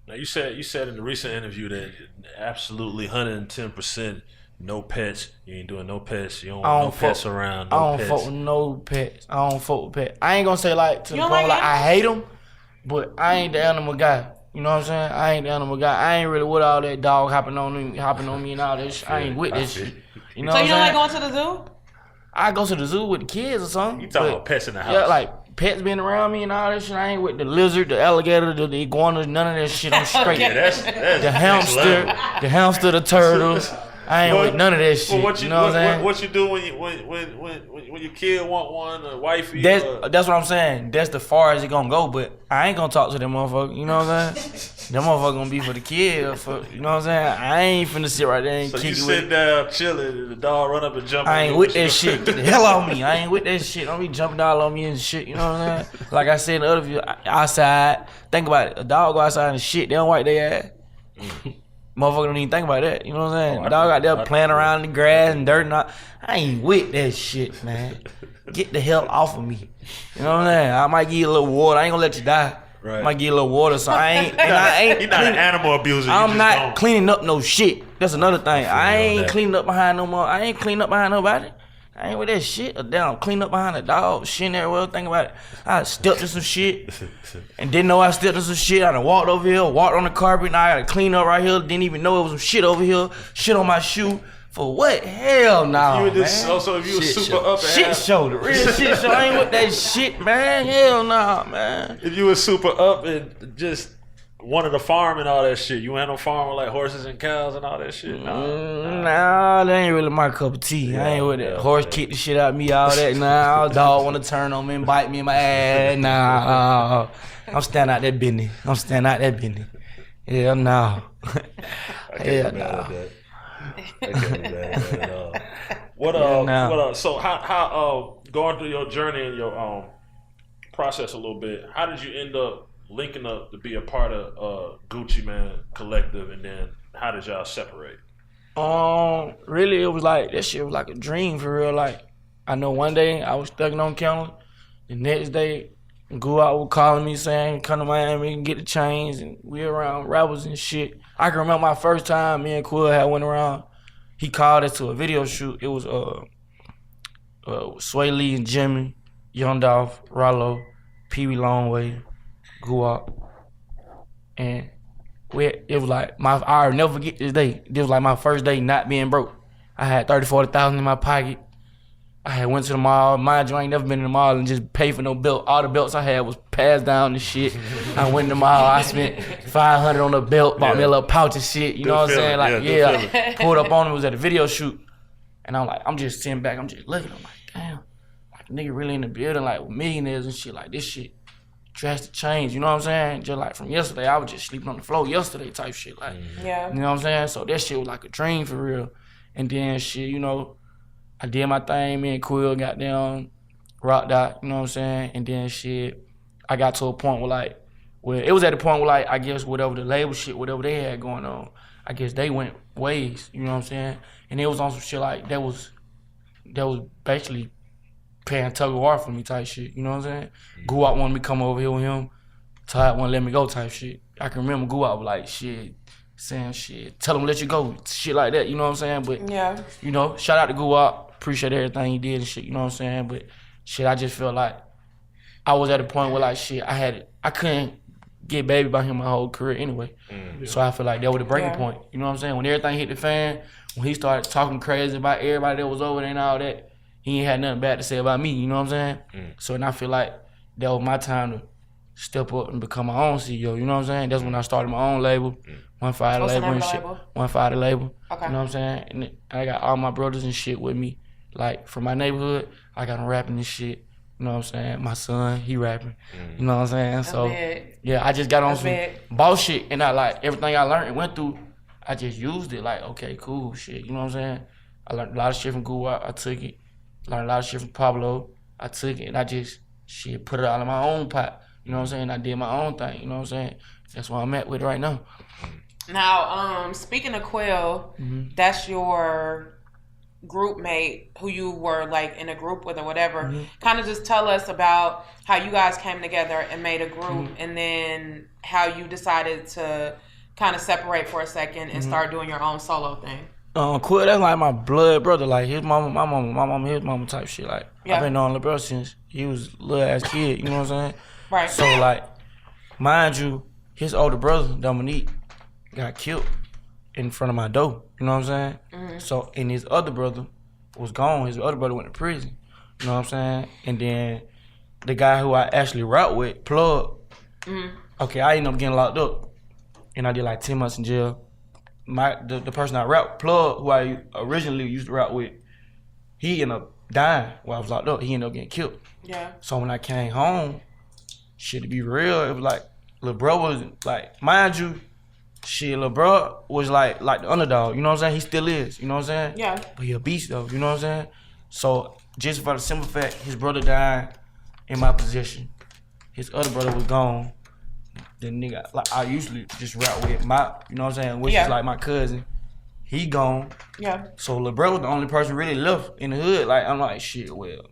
Now you said in the recent interview that absolutely 110% no pets. You ain't doing no pets. You don't want no pets around. No I don't fuck with no pets. I don't fuck with pets. I ain't gonna say like to the point like I hate them, but I ain't the animal guy. You know what I'm saying? I ain't the animal guy. I ain't really with all that dog hopping on me and all that shit. I ain't with that shit. You know so what you don't I'm like going to the zoo? I go to the zoo with the kids or something. You talking about pets in the house? Yeah, like pets being around me and all that shit. I ain't with the lizard, the alligator, the iguanas, none of that shit. I'm straight. Yeah, that's the hamster, the turtles. I ain't with none of that shit. What you know what I'm saying? What you do when your kid want one, or wifey? That's what I'm saying. That's the far as it gonna go. But I ain't gonna talk to them motherfuckers. You know what I'm saying? Them motherfuckers gonna be for the kid. Or for, you know what I'm saying? I ain't finna sit right there and so kick you it with sit down chilling, and the dog run up and jump. I ain't with that shit. Get the hell off me. I ain't with that shit. Don't be jumping all on me and shit. You know what I'm saying? Like I said in the other video, outside. Think about it. A dog go outside and shit. They don't wipe their ass. Motherfucker don't even think about that. You know what I'm saying? Dog out there playing around in the grass and dirt and all. I ain't with that shit, man. Get the hell off of me. You know what I'm saying? I might give you a little water. I ain't gonna let you die. Right. I might give you a little water. So I ain't. You're not an animal abuser. I'm not cleaning up no shit. That's another thing. I ain't cleaning up behind no more. I ain't cleaning up behind nobody. I ain't with that shit. Or damn, clean up behind a dog, shit everywhere. Think about it. I stepped in some shit and didn't know I stepped in some shit. I done walked over here, walked on the carpet, now I gotta clean up right here. Didn't even know it was some shit over here. Shit on my shoe. For what? Hell no, man. So if you was super up and shit show, the real shit show. I ain't with that shit, man. Hell no, man. If you was super up and just wanted to farm and all that shit, you ain't no farm with like horses and cows and all that shit. Nah, that ain't really my cup of tea. I ain't with that. Horse kick the shit out of me, all that. Nah, dog want to turn on me and bite me in my ass. Nah, I'm standing out that business. Hell no. Hell no. I can't be mad at all. What so how going through your journey and your process a little bit, how did you end up linking up to be a part of Gucci Mane Collective, and then how did y'all separate? Really it was like that shit was like a dream for real. Like I know one day I was stuck on camera, the next day Go Out was calling me saying come to Miami and get the chains, and we around rappers and shit. I can remember my first time me and Quill had went around. He called us to a video shoot. It was Sway Lee and Jimmy, Young Dolph, Rollo, Pee Wee Longway, Go Out. And it was like I'll never forget this day. This was like my first day not being broke. I had $30,000-$40,000 in my pocket. I had went to the mall. Mind you, I ain't never been in the mall and just paid for no belt. All the belts I had was passed down and shit. I went in the mall. I spent $500 on the belt, bought me a little pouch of shit. You know what I'm saying? Like, pulled up on him. It was at a video shoot. And I'm just sitting back. I'm just looking. I'm like, damn. Like, nigga really in the building, like, with millionaires and shit. Like, this shit drastic change. You know what I'm saying? Just like from yesterday, I was just sleeping on the floor yesterday type shit. Like, you know what I'm saying? So that shit was like a dream for real. And then shit, you know, I did my thing, me and Quill got down, rocked out, you know what I'm saying? And then shit, I got to a point where it was at the point where like, I guess whatever the label shit, whatever they had going on, I guess they went ways, you know what I'm saying? And it was on some shit like, that was basically paying tug of war for me type shit, you know what I'm saying? Go Out wanted me to come over here with him, Todd wouldn't let me go type shit. I can remember Go Out was like, shit, saying shit, tell him let you go, shit like that, you know what I'm saying? But, you know, shout out to Go Out. Appreciate everything he did and shit, you know what I'm saying? But shit, I just felt like I was at a point where like shit, I couldn't get baby by him my whole career anyway. So I feel like that was the breaking point, you know what I'm saying? When everything hit the fan, when he started talking crazy about everybody that was over there and all that, he ain't had nothing bad to say about me, you know what I'm saying? So and I feel like that was my time to step up and become my own CEO, you know what I'm saying? That's when I started my own label. One Fire label and shit. One Fire label. Okay. You know what I'm saying? And I got all my brothers and shit with me. Like from my neighborhood, I got them rapping and shit. You know what I'm saying? My son, he rapping. You know what I'm saying? So yeah, I just got on some boss shit, and I like everything I learned and went through, I just used it. Like, okay, cool shit. You know what I'm saying? I learned a lot of shit from Go Out. I took it. Learned a lot of shit from Pablo. I took it and I just put it all in my own pot. You know what I'm saying? I did my own thing. You know what I'm saying? That's where I'm at with it right now. Now, speaking of Quill, that's your group mate who you were like in a group with or whatever, kind of just tell us about how you guys came together and made a group, and then how you decided to kind of separate for a second and start doing your own solo thing. Quill, that's like my blood brother. Like his mama, my mama, his mama type shit. Like I've been knowing Lil Bro since he was a little ass kid. You know what I'm saying? Right. So like, mind you, his older brother Dominique got killed in front of my door. You know what I'm saying? So and his other brother was gone. His other brother went to prison. You know what I'm saying? And then the guy who I actually route with, Plug. Okay, I ended up getting locked up, and I did like 10 months in jail. The person I route, Plug, who I originally used to route with, he ended up dying while I was locked up. He ended up getting killed. Yeah. So when I came home, shit, to be real, it was like, Lil Bro was like, mind you, shit, Lil Bro was like the underdog, you know what I'm saying? He still is, you know what I'm saying? Yeah. But he a beast though, you know what I'm saying? So just for the simple fact, his brother died in my possession. His other brother was gone. The nigga, like I usually just route with my, you know what I'm saying, which is like my cousin. He gone. Yeah. So Lil Bro was the only person really left in the hood. Like I'm like, shit, well,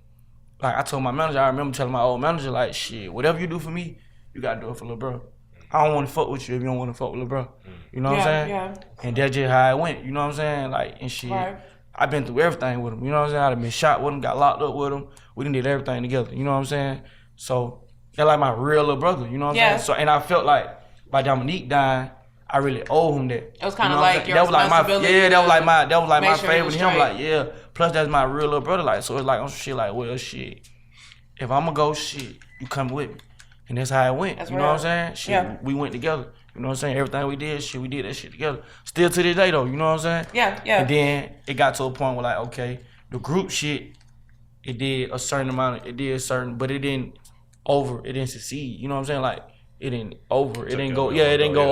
like I told my manager, I remember telling my old manager, like, shit, whatever you do for me, you gotta do it for Lil Bro. I don't want to fuck with you if you don't want to fuck with Lil Bro. You know what I'm saying? Yeah. And that's just how it went. You know what I'm saying? Like and shit. Right. I've been through everything with him. You know what I'm saying? I've been shot with him, got locked up with him. We done did everything together. You know what I'm saying? So that's like my real little brother. You know what I'm saying? So and I felt like by Dominique dying, I really owe him that. It was kind of like your responsibility. That was like my sure favor to him. Like yeah. Plus that's my real little brother. Like so it's like on some shit like well shit. If I'ma go shit, you come with me. And that's how it went. You know what I'm saying? Shit, we went together. You know what I'm saying? Everything we did, shit, we did that shit together. Still to this day though, you know what I'm saying? Yeah. And then it got to a point where like, okay, the group shit, it did a certain amount, but it didn't succeed. You know what I'm saying? Like, it didn't over, it didn't go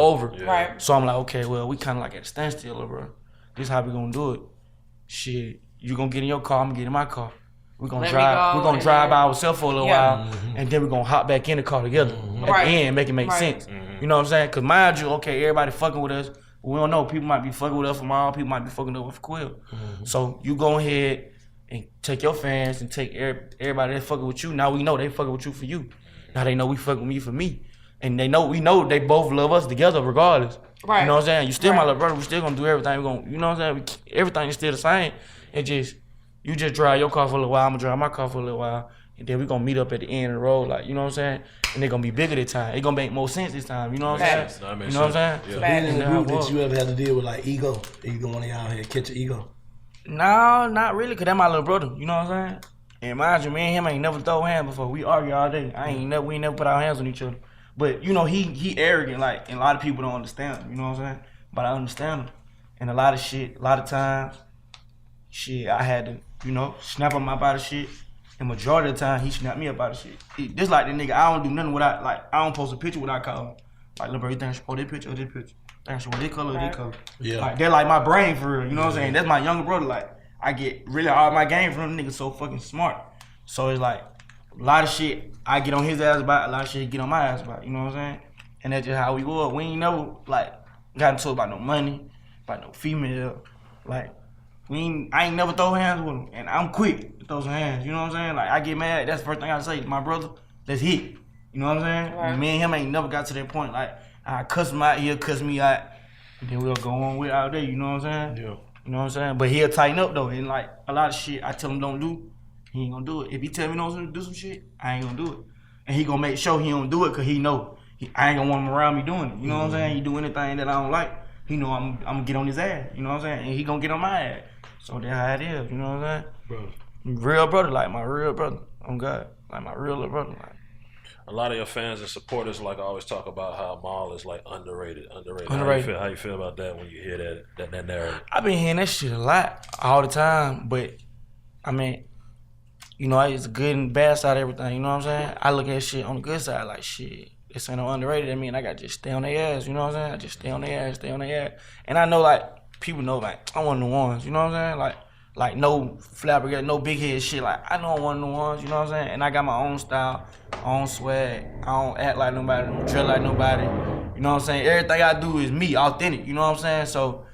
over. Yeah. Right. So I'm like, okay, well, we kind of like at a standstill, bro. This how we gonna do it. Shit, you gonna get in your car, I'm gonna get in my car. We're gonna drive by ourselves for a little while, and then we're gonna hop back in the car together at the end, make it make sense. You know what I'm saying? Cause mind you, okay, everybody fucking with us. We don't know. People might be fucking with us for Maul. People might be fucking with us for Quill. So you go ahead and take your fans and take everybody that fucking with you. Now we know they fucking with you for you. Now they know we fucking with me for me. And we know they both love us together regardless. Right. You know what I'm saying? You still my little brother. We still gonna do everything. We gonna, you know what I'm saying? Everything is still the same. You just drive your car for a little while. I'm gonna drive my car for a little while. And then we gonna meet up at the end of the road, like, you know what I'm saying? And they're gonna be bigger this time. It gonna make more sense this time, you know what I'm saying? You know what I'm saying? So being in the group, did you ever have to deal with like ego? Either one of y'all here catch an ego? No, not really, cause that's my little brother, you know what I'm saying? And mind you, me and him ain't never throw hands before. We argue all day. We ain't never put our hands on each other. But you know, he arrogant, like, and a lot of people don't understand him, you know what I'm saying? But I understand him. And a lot of times, I had to, you know, snap him up out of shit. And majority of the time, he snapped me up out of shit. Just like the nigga, I don't do nothing without, like, I don't post a picture without calling him. Like, look, bro, you think I should post this picture or this picture? Think I should post this color or this color? Yeah. Like, they're like my brain for real, you know what I'm saying? That's my younger brother. Like, I get really all my game from them niggas so fucking smart. So it's like, a lot of shit I get on his ass about, a lot of shit he get on my ass about, you know what I'm saying? And that's just how we were. We ain't never, like, got into it about no money, about no female, like, I ain't never throw hands with him, and I'm quick to throw some hands, you know what I'm saying? Like, I get mad, that's the first thing I say to my brother, let's hit, you know what I'm saying? Right. Me and him ain't never got to that point, like, I cuss him out, he'll cuss me out, and then we'll go on with all day, you know what I'm saying? Yeah. You know what I'm saying? But he'll tighten up, though, and like, a lot of shit I tell him don't do, he ain't gonna do it. If he tell me to do some shit, I ain't gonna do it. And he gonna make sure he don't do it, cause he know, I ain't gonna want him around me doing it, you know what I'm saying? He do anything that I don't like, he know I'm gonna get on his ass, you know what I'm saying? And he gonna get on my ass. So that's how it is, you know what I'm saying? Bro. Real brother, like my real brother. On God. Like my real little brother. Like. A lot of your fans and supporters like always talk about how Maul is like underrated. How you feel about that when you hear that narrative? I've been hearing that shit a lot, all the time, but I mean, you know, it's a good and bad side of everything, you know what I'm saying? I look at shit on the good side like shit. This ain't no underrated. I mean, I gotta just stay on their ass, you know what I'm saying? I just stay on their ass. And I know like people know like I'm one of the ones, you know what I'm saying? Like no flabbergasted, no big head shit. Like I know I'm one of the ones, you know what I'm saying? And I got my own style, my own swag. I don't act like nobody, I don't dress like nobody. You know what I'm saying? Everything I do is me, authentic, you know what I'm saying? So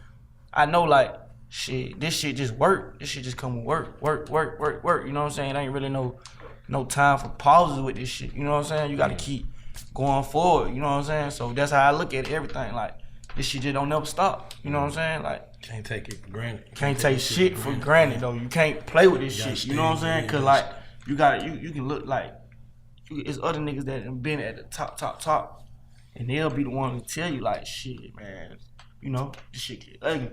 I know like shit, this shit just work. This shit just come work. You know what I'm saying? Ain't really no time for pauses with this shit. You know what I'm saying? You gotta keep going forward. You know what I'm saying? So that's how I look at everything. Like this shit just don't never stop. You know what I'm saying? Like can't take it for granted. Can't take shit for granted though. You can't play with this shit. You know what I'm saying? Cause like you can look like it's other niggas that have been at the top, and they'll be the one to tell you like shit, man. You know this shit get ugly.